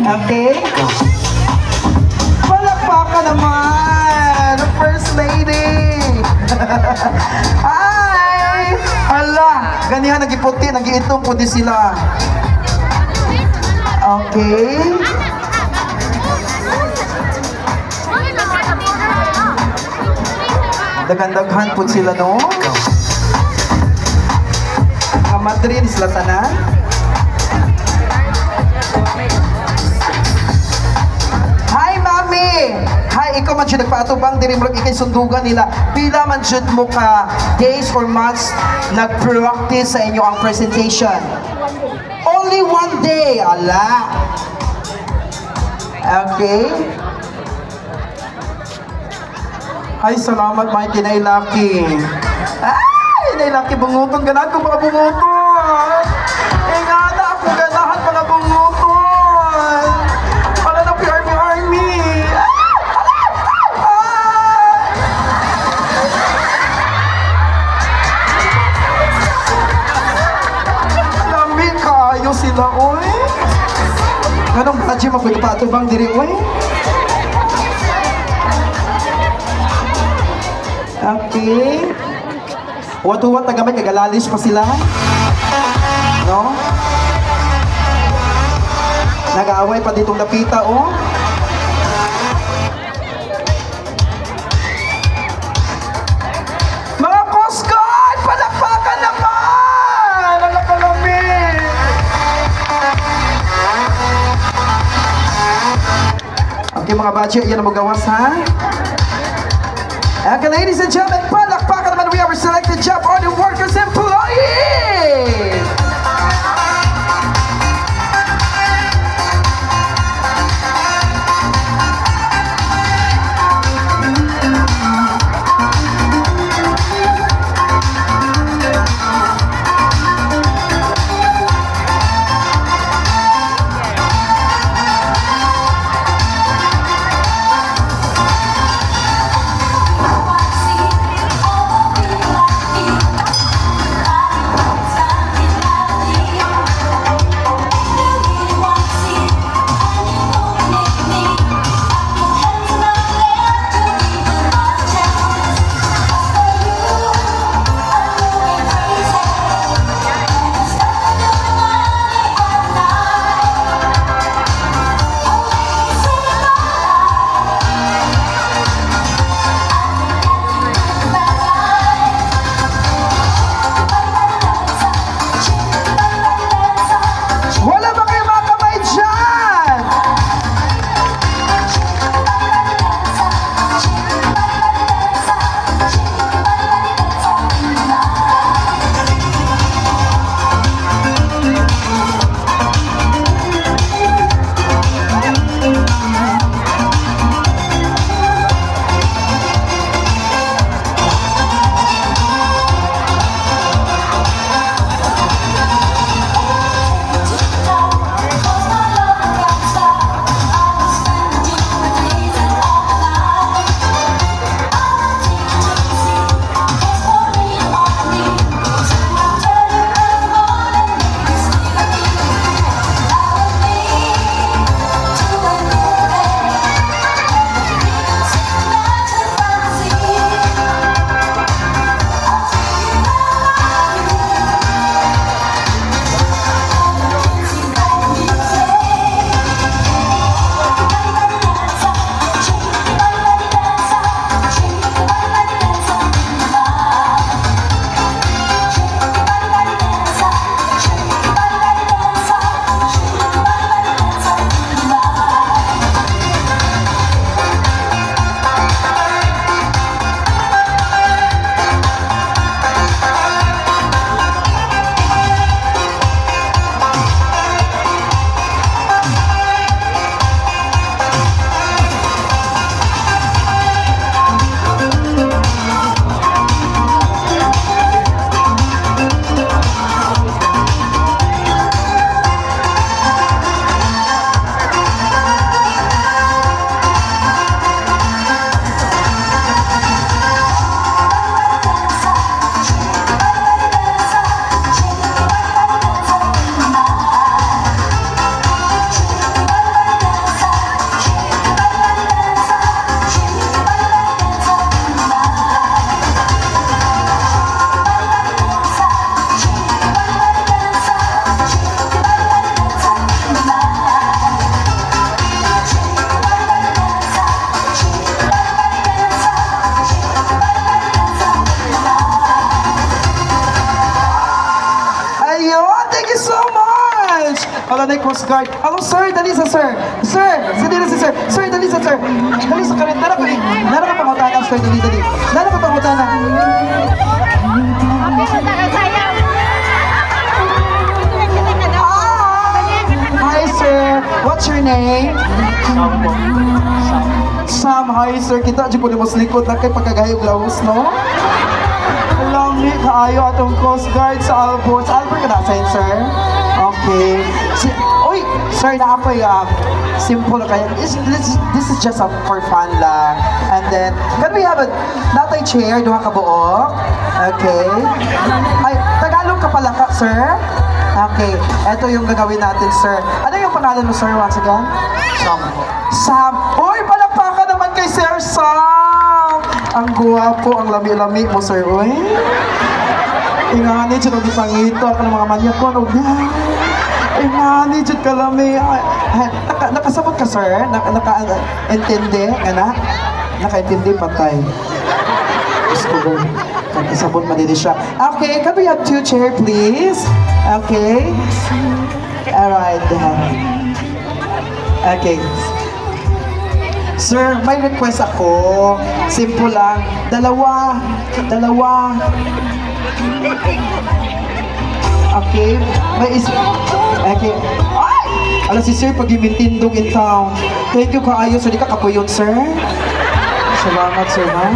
Okay? Palakpakan naman! First Lady! Hi! Hala! Ganihan, nagiputi, nagiitong po di sila. Okay? Daghan-daghan po sila, no? Mga Madrid, sila tanan. Hi, Mami! Hi, ikaw man siya nagpaatubang, diri mo ikay sundugan nila. Pila man siya mo ka days or months nag-practice sa inyo ang presentation? Only one day, ala! Okay? Ay, salamat, Mikey, Nailaki. Ay, Nailaki, bunguton. Ganahan ko mga bunguton. Ingana ako, ganahan mga bunguton. Wala na Army. Lamig kayo sila, oy. Ganong badge, magpapatubang diri, oy. Okay. Wat-wat tagamay kagalalis pa sila. No? Nag-aaway pa ditong napita, oh. Mga Coast Guard, palakpakan naman! Ang nakalamig! Okay, mga budget, yan ang magawas, ha? Okay, ladies and gentlemen, palakpakan naman, we have our selected job order workers employees! Coast Guard. Hello, sir. Dali sa sir. Sir, dali sa sir. Sir, dali sa sir. Dali sa karin. Nara ka pangutana, sir. Dali. Nara ka pangutana. Hi, sir. What's your name? Sam. Hi, sir. Kita, di po ni mas likod na kay pagkagayog laos, no? Lami kaayo atong Coast Guard sa Albert. Sa Albert ka na, sir? Okay. Uy, sir, naapoy, simple kaya. This is just for fun lang. And then, can we have a natay chair, duha ka buok? Okay. Ay, Tagalog ka pala ka, sir? Okay. Ito yung gagawin natin, sir. Ano yung pangalan mo, sir, once again? Sam. Sam. Uy, palakpakan naman kay Sir Sam! Ang guwapo, ang lami-lami mo, sir. Uy. Ingani, dyan ang ipangito. Ako ng mga manyak ko. Ingani, dyan ka lami. Nakasabot ka, sir? Naka-intindi? Anak? Naka-intindi, patay. Gusto ko. Nakasabot madili siya. Okay, can we have 2 chair, please? Okay. Alright. Okay. Sir, may request ako. Simple lang. Dalawa. Okay. Okay. Ay! Alam si sir, pag imintindog in town. Thank you kaayo. So, di ka kapuyon, sir? Salamat, sir, ha?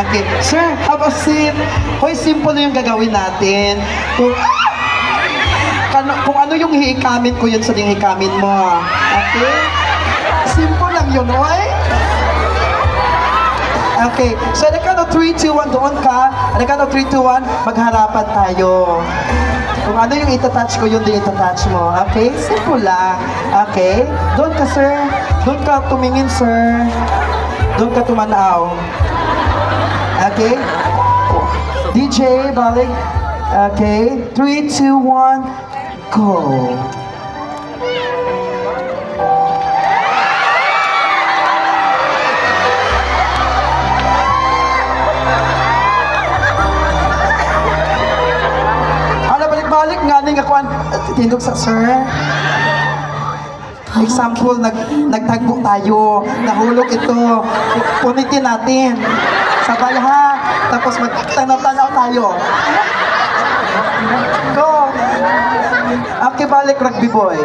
Okay. Sir, have a seat. Hoy, simple na yung gagawin natin. Kung ano yung hikamin ko, yun sa ding hikamin mo. Okay? Simple lang yun, oy? Okay. So, at the count of 3, 2, 1, doon ka. At the count of 3, 2, 1, magharapan tayo. Kung ano yung itatouch ko, yun din itatouch mo. Okay? Simple lang. Okay? Doon ka, sir. Doon ka tumingin, sir. Doon ka tumanaw. Okay? DJ, balik. Okay? 3, 2, 1, go. Balik nga ning ako tindog sa sir. Example, nagtagbo tayo, nahulog ito. Punitin natin. Sabay ha. Tapos magtanaw-tanaw tayo. Go! Okay, balik rugby boy.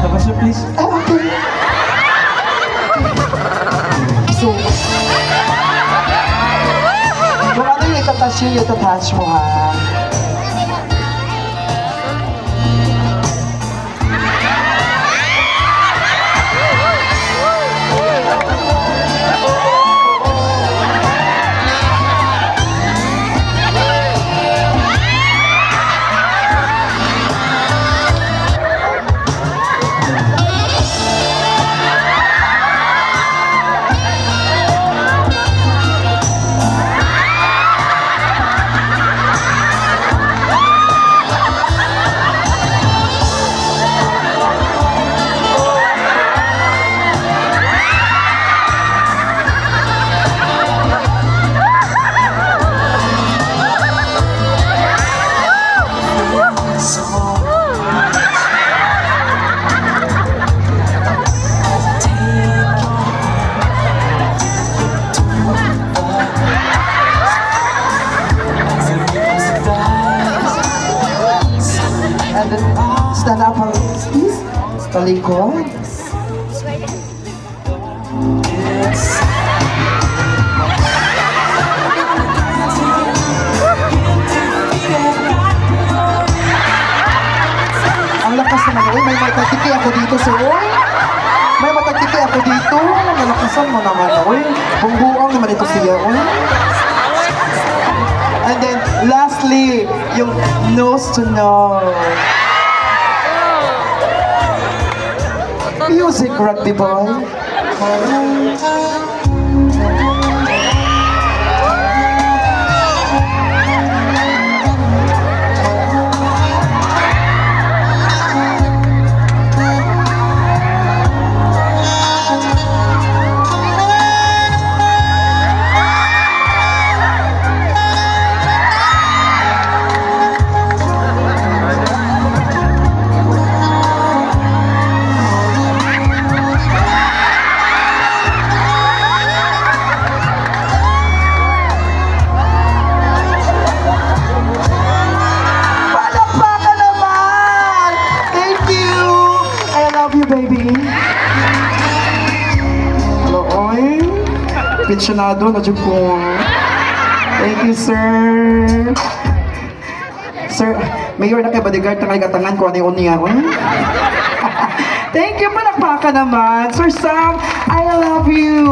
Habasin, please. Okay. So, kung ano yung itatouch mo, ha? Stand up, please. Sa likod. may matagtiki ako dito, sir. Oy, may matagtiki ako dito. Malakasan mo naman, oy. Bungbuang naman ito siya, oy. And then, lastly, yung nose to nose. Music, rugby boy. Palakpakan naman! Thank you! I love you, baby. Hello, oy. Pensionado na dyan ko. Thank you, sir. Sir, mayor na kay bodyguard na katangan ko ano yung uningan. Thank you, palakpakan naman. Sir Sam, I love you.